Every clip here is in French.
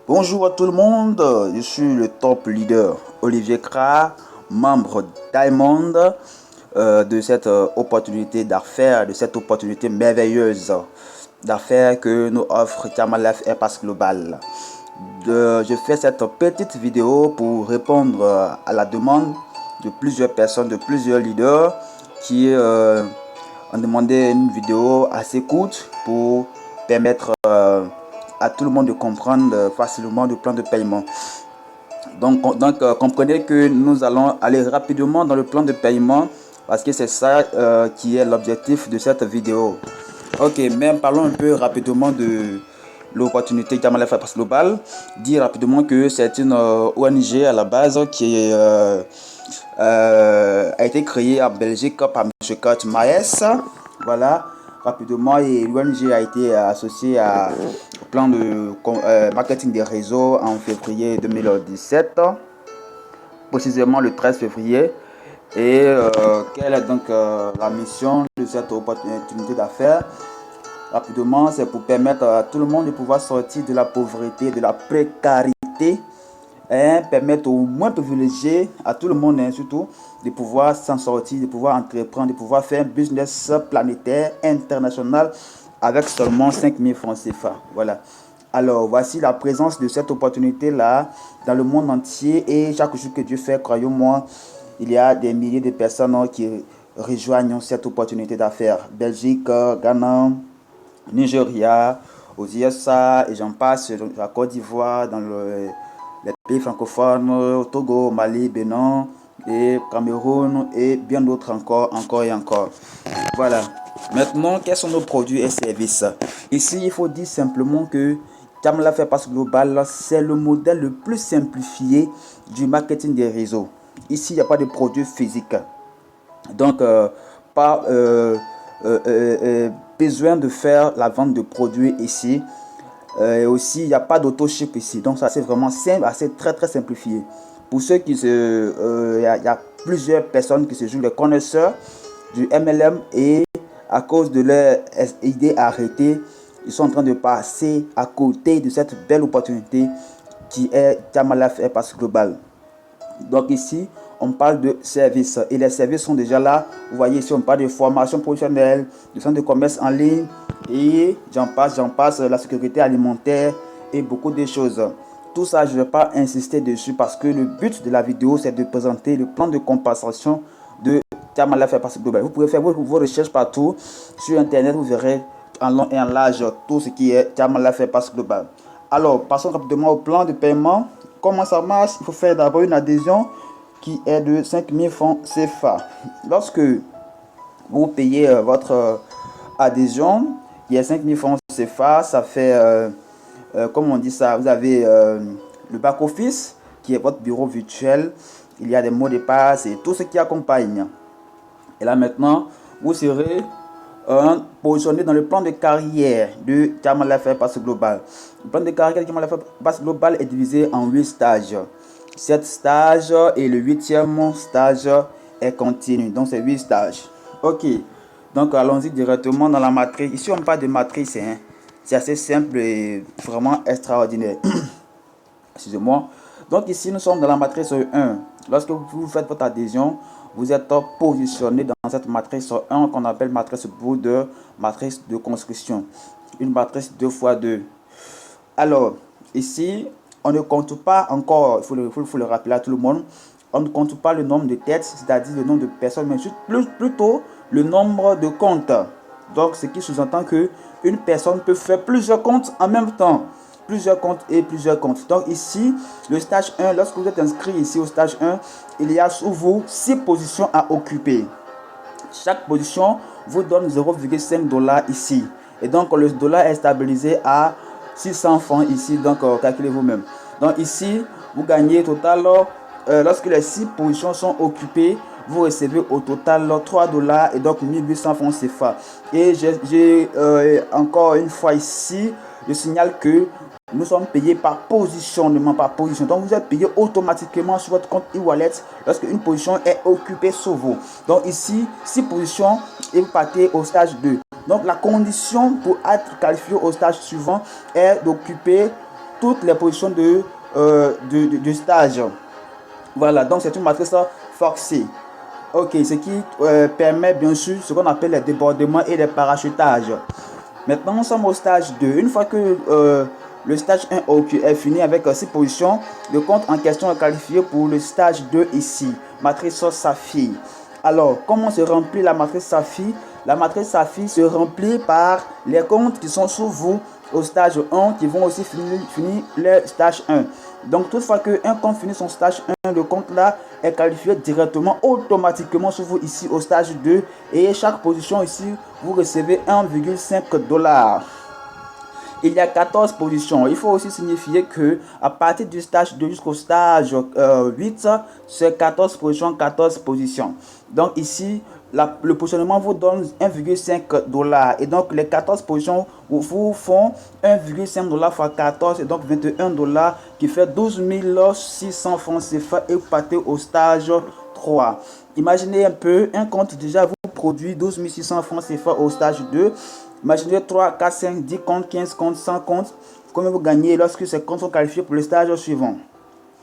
Bonjour à tout le monde, je suis le top leader Olivier Kra, membre Diamond de cette opportunité d'affaires, de cette opportunité merveilleuse d'affaires que nous offre Tiamalef Airpass Global. Je fais cette petite vidéo pour répondre à la demande de plusieurs personnes, de plusieurs leaders qui ont demandé une vidéo assez courte pour permettre à tout le monde de comprendre facilement le plan de paiement. Donc comprenez que nous allons aller rapidement dans le plan de paiement parce que c'est ça qui est l'objectif de cette vidéo. Ok, mais parlons un peu rapidement de l'opportunité Tiamalef Airpass Global. Dire rapidement que c'est une ONG à la base qui a été créée en Belgique par M. Kurt Maes. Voilà, rapidement, et l'ONG a été associée au plan de marketing des réseaux en février 2017, précisément le 13 février. Et quelle est donc la mission de cette opportunité d'affaires? Rapidement, c'est pour permettre à tout le monde de pouvoir sortir de la pauvreté, de la précarité, permettre aux moins privilégiés, à tout le monde surtout, de pouvoir s'en sortir, de pouvoir entreprendre, de pouvoir faire un business planétaire, international, avec seulement 5000 francs CFA. Voilà. Alors, voici la présence de cette opportunité-là dans le monde entier, et chaque jour que Dieu fait, croyez-moi, il y a des milliers de personnes qui rejoignent cette opportunité d'affaires. Belgique, Ghana, Nigeria, aux USA, et j'en passe, la Côte d'Ivoire, dans les pays francophones, au Togo, Mali, Bénin, et Cameroun, et bien d'autres encore et encore. Voilà. Maintenant, quels sont nos produits et services? Ici, il faut dire simplement que Tiamalef Airpass Global, c'est le modèle le plus simplifié du marketing des réseaux. Ici, il n'y a pas de produits physiques. Donc, pas besoin de faire la vente de produits ici. Et aussi, il n'y a pas d'auto-ship ici. Donc, ça, c'est vraiment simple, assez très simplifié. Pour ceux qui il y a plusieurs personnes qui se jouent les connaisseurs du MLM, et à cause de leur idée arrêtée, ils sont en train de passer à côté de cette belle opportunité qui est Tiamalef Airpass Global. Donc ici, on parle de services, et les services sont déjà là. Vous voyez ici, on parle de formation professionnelle, de centre de commerce en ligne, et j'en passe, la sécurité alimentaire et beaucoup de choses. Tout ça, je ne vais pas insister dessus parce que le but de la vidéo, c'est de présenter le plan de compensation de Tiamalef Airpass Global. Vous pouvez faire vos recherches partout sur internet, vous verrez en long et en large tout ce qui est Tiamalef Airpass Global. Alors, passons rapidement au plan de paiement. Comment ça marche? Il faut faire d'abord une adhésion qui est de 5000 francs CFA. Lorsque vous payez votre adhésion, il y a 5000 francs CFA, ça fait, comme on dit ça, vous avez le back-office qui est votre bureau virtuel. Il y a des mots de passe et tout ce qui accompagne. Et là maintenant, vous serez positionné dans le plan de carrière de Tiamalef Airpass Global. Le plan de carrière de Tiamalef Airpass Global est divisé en 8 stages. 7 stages et le 8e stage est continu. Donc c'est 8 stages. Ok. Donc allons-y directement dans la matrice. Ici on parle de matrice. C'est assez simple et vraiment extraordinaire. Excusez-moi. Donc ici nous sommes dans la matrice 1. Lorsque vous faites votre adhésion, vous êtes positionné dans cette matrice 1 qu'on appelle matrice Border, matrice de construction. Une matrice 2x2. Alors, ici, on ne compte pas encore, il faut le rappeler à tout le monde, on ne compte pas le nombre de têtes, c'est-à-dire le nombre de personnes, mais plutôt le nombre de comptes. Donc, ce qui sous-entend que une personne peut faire plusieurs comptes en même temps. Plusieurs comptes et plusieurs comptes. Donc ici, le stage 1, lorsque vous êtes inscrit ici au stage 1, il y a sous vous 6 positions à occuper. Chaque position vous donne 0,5 $ ici. Et donc le dollar est stabilisé à 600 francs ici. Donc calculez vous-même. Donc ici, vous gagnez total, lorsque les 6 positions sont occupées, vous recevez au total 3 $ et donc 1800 francs CFA. Et j'ai encore une fois ici, je signale que nous sommes payés par positionnement, par position. Donc vous êtes payé automatiquement sur votre compte e-wallet lorsque une position est occupée sur vous. Donc ici, 6 positions et vous partez au stage 2. Donc la condition pour être qualifié au stage suivant est d'occuper toutes les positions de stage. Voilà, donc c'est une matrice forcée. Ok, ce qui permet bien sûr ce qu'on appelle les débordements et les parachutages. Maintenant, nous sommes au stage 2. Une fois que le stage 1 est fini avec 6 positions, le compte en question est qualifié pour le stage 2 ici, matrice Saphir. Alors, comment se remplit la matrice Saphir? La matrice Saphir se remplit par les comptes qui sont sous vous au stage 1 qui vont aussi finir le stage 1. Donc, toutefois qu'un compte finit son stage 1, le compte là est qualifié directement, automatiquement sur vous ici au stage 2. Et chaque position ici, vous recevez 1,5 $. Il y a 14 positions. Il faut aussi signifier que à partir du stage 2 jusqu'au stage 8, c'est 14 positions, 14 positions. Donc ici, le positionnement vous donne 1,5 $. Et donc les 14 positions vous font 1,5 $ fois 14, et donc 21 $ qui fait 12 600 francs CFA, et vous partez au stage 3. Imaginez un peu, un compte déjà vous produit 12 600 francs CFA au stage 2. Imaginez 3, 4, 5, 10 comptes, 15 comptes, 100 comptes. Combien vous gagnez lorsque ces comptes sont qualifiés pour le stage suivant?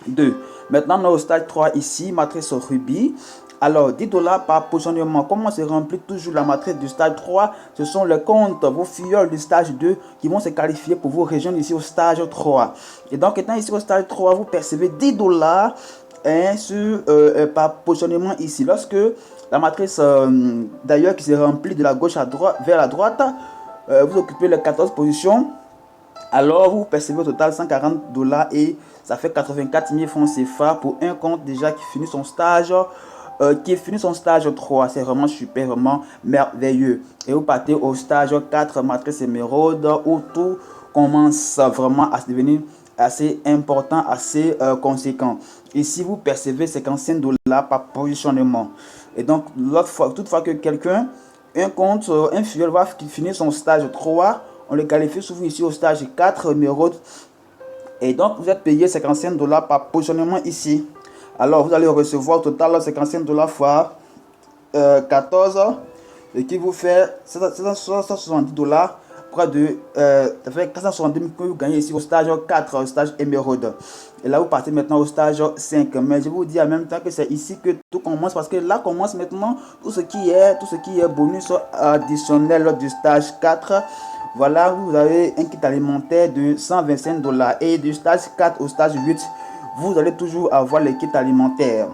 2. Maintenant, on est au stage 3 ici, matrice Ruby. Alors, 10 $ par positionnement. Comment se remplit toujours la matrice du stage 3? Ce sont les comptes, vos filleuls du stage 2 qui vont se qualifier pour vous rejoindre ici au stage 3. Et donc, étant ici au stage 3, vous percevez 10 $ par positionnement ici. Lorsque la matrice d'ailleurs qui se remplit de la gauche à droite vers la droite, vous occupez les 14 positions, alors vous percevez au total 140 $ et ça fait 84 000 francs CFA pour un compte déjà qui finit son stage. 3. C'est vraiment super, vraiment merveilleux. Et vous partez au stage 4, matrice émeraude, où tout commence vraiment à devenir assez important, assez conséquent. Ici, vous percevez 55 $ par positionnement. Et donc, toutefois que quelqu'un, un filleul va finir son stage 3, on le qualifie souvent ici au stage 4 émeraude. Et donc, vous êtes payé 55 $ par positionnement ici. Alors, vous allez recevoir au total 55 $ fois 14, ce qui vous fait 770 $. Près de ça fait 470 000 que vous gagnez ici au stage 4, stage émeraude. Et là, vous partez maintenant au stage 5. Mais je vous dis en même temps que c'est ici que tout commence, parce que là commence maintenant tout ce qui est bonus additionnel du stage 4. Voilà, vous avez un kit alimentaire de 125 $. Et du stage 4 au stage 8, vous allez toujours avoir les kits alimentaires.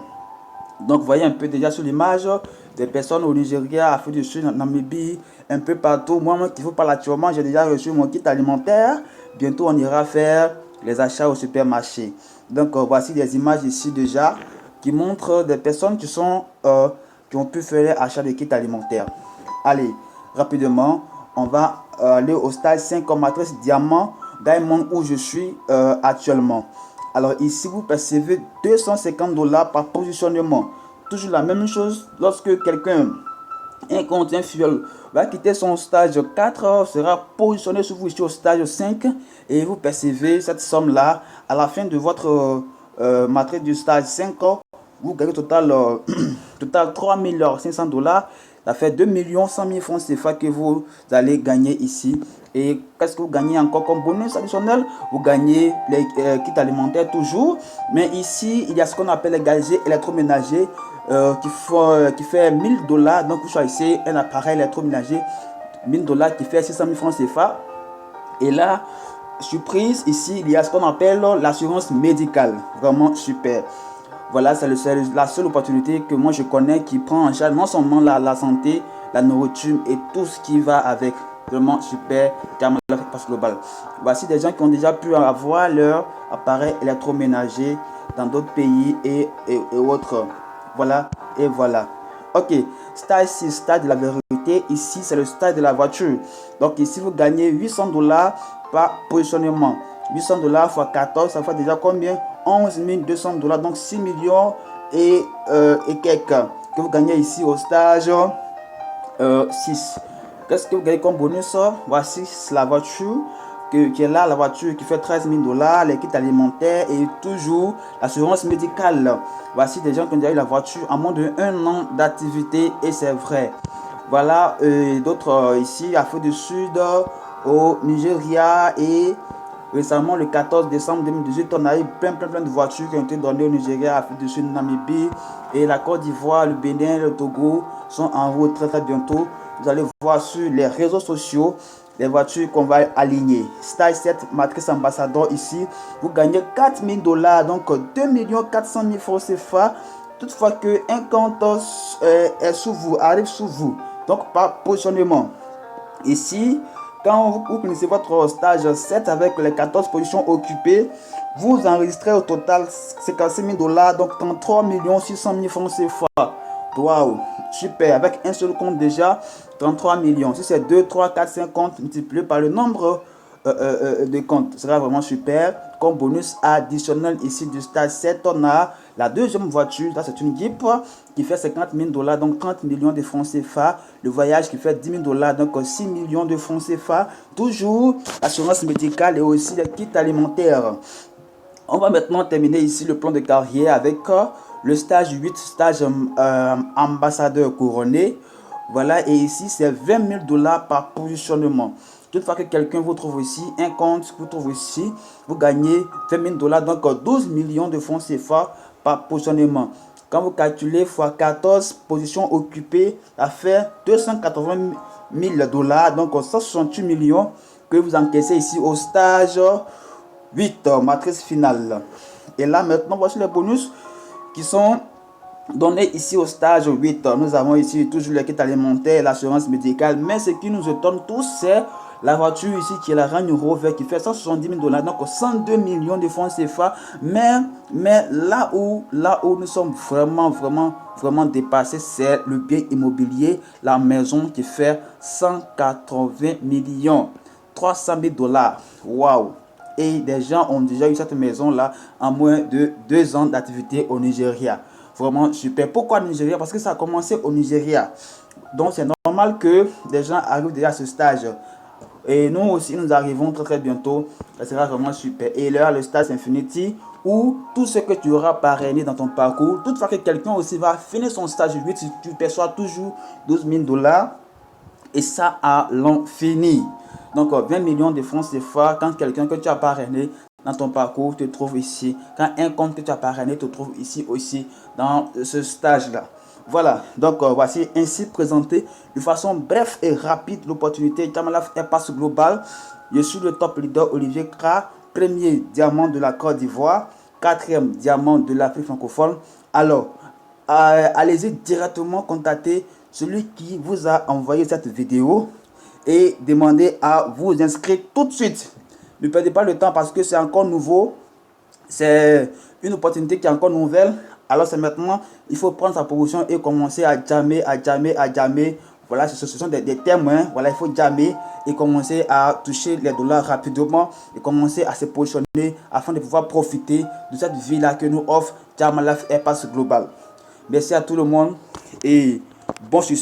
Donc, vous voyez un peu déjà sur l'image des personnes au Nigeria, Afrique du Sud, Namibie, un peu partout. Moi qui vous parle actuellement, j'ai déjà reçu mon kit alimentaire. Bientôt, on ira faire les achats au supermarché. Donc, voici des images ici déjà qui montrent des personnes qui ont pu faire l'achat de kits alimentaires. Allez, rapidement, on va aller au stage 5 comme matrice diamant, diamond où je suis actuellement. Alors ici, vous percevez 250 $ par positionnement. Toujours la même chose lorsque quelqu'un, un filleul, va quitter son stage 4, sera positionné sur vous ici au stage 5 et vous percevez cette somme-là. À la fin de votre matrice du stage 5, vous gagnez total 3 500 $. Ça fait 2 100 000 francs CFA que vous allez gagner ici. Et qu'est-ce que vous gagnez encore comme bonus additionnel? Vous gagnez les kits alimentaires toujours. Mais ici, il y a ce qu'on appelle les gadgets électroménagers qui fait 1 000 $. Donc, vous choisissez un appareil électroménager 1 000 $ qui fait 600 000 francs CFA. Et là, surprise, ici, il y a ce qu'on appelle l'assurance médicale. Vraiment super. Voilà, c'est la seule opportunité que moi je connais qui prend en charge non seulement la santé, la nourriture et tout ce qui va avec. Vraiment super, carrément la passe globale. Voici des gens qui ont déjà pu avoir leur appareil électroménager dans d'autres pays et autres. Voilà, et voilà. Ok, stage 6, stage de la vérité. Ici, c'est le stage de la voiture. Donc ici, vous gagnez 800 $ par positionnement. 800 $ fois 14, ça fait déjà combien? 11 200 $. Donc 6 millions et quelques que vous gagnez ici au stage 6. Qu'est-ce que vous gagnez comme bonus? Voici la voiture qui est là, la voiture qui fait 13 000 $, les kits alimentaires et toujours l'assurance médicale. Voici des gens qui ont déjà eu la voiture en moins de 1 an d'activité et c'est vrai. Voilà d'autres ici, Afrique du Sud, au Nigeria et Récemment, le 14 décembre 2018, on a eu plein de voitures qui ont été données au Nigeria, Afrique du Sud, Namibie et la Côte d'Ivoire, le Bénin, le Togo sont en route très bientôt. Vous allez voir sur les réseaux sociaux les voitures qu'on va aligner. Stage 7, matrice ambassadeur ici. Vous gagnez 4 000 $, donc 2 400 000 francs CFA. Toutefois que un compte est sous vous, arrive sous vous. Donc par positionnement. Ici, quand vous finissez votre stage 7 avec les 14 positions occupées, vous enregistrez au total 56 000 $, donc 33 600 000 francs CFA. Waouh, super, avec un seul compte déjà, 33 millions. Si c'est 2, 3, 4, 5 comptes multipliés par le nombre de comptes, ce sera vraiment super. Comme bonus additionnel ici du stage 7, on a la deuxième voiture. Là, c'est une Jeep qui fait 50 000 $, donc 30 millions de francs CFA. Le voyage qui fait 10 000 $, donc 6 millions de francs CFA. Toujours l'assurance médicale et aussi les kits alimentaires. On va maintenant terminer ici le plan de carrière avec le stage 8, stage ambassadeur couronné. Voilà, et ici c'est 20 000 $ par positionnement. Toutefois que quelqu'un vous trouve ici, un compte vous trouve ici, vous gagnez 20 000 $, donc 12 millions de francs CFA par positionnement. Quand vous calculez x 14 positions occupées, ça fait 280 000 $, donc 168 millions que vous encaissez ici au stage 8, matrice finale. Et là maintenant, voici les bonus qui sont donnés ici au stage 8. Nous avons ici toujours les kits alimentaires, l'assurance médicale, mais ce qui nous étonne tous, c'est la voiture ici qui est la Range Rover qui fait 170 000 $, donc 102 millions de francs CFA. Mais là où nous sommes vraiment dépassés, c'est le bien immobilier, la maison qui fait 180 millions, 300 000 $. Waouh! Et des gens ont déjà eu cette maison là en moins de 2 ans d'activité au Nigeria. Vraiment super. Pourquoi le Nigeria? Parce que ça a commencé au Nigeria. Donc c'est normal que des gens arrivent déjà à ce stage. Et nous aussi nous arrivons très bientôt. Ça sera vraiment super. Et là le stage Infinity, où tout ce que tu auras parrainé dans ton parcours, toutefois que quelqu'un aussi va finir son stage 8, tu perçois toujours 12 000 $. Et ça à l'infini. Donc 20 millions de francs CFA quand quelqu'un que tu as parrainé dans ton parcours te trouve ici. Quand un compte que tu as parrainé te trouve ici aussi dans ce stage-là. Voilà, donc voici ainsi présenté de façon bref et rapide l'opportunité Jam Life Airpass Global. Je suis le top leader Olivier Kra, premier diamant de la Côte d'Ivoire, quatrième diamant de l'Afrique francophone. Alors, allez-y directement contacter celui qui vous a envoyé cette vidéo et demandez à vous inscrire tout de suite. Ne perdez pas le temps parce que c'est encore nouveau. C'est une opportunité qui est encore nouvelle. Alors c'est maintenant, il faut prendre sa position et commencer à jammer. Voilà, ce sont des témoins. Voilà, il faut jammer et commencer à toucher les dollars rapidement et commencer à se positionner afin de pouvoir profiter de cette vie-là que nous offre Jam Life Airpass Global. Merci à tout le monde et bon succès.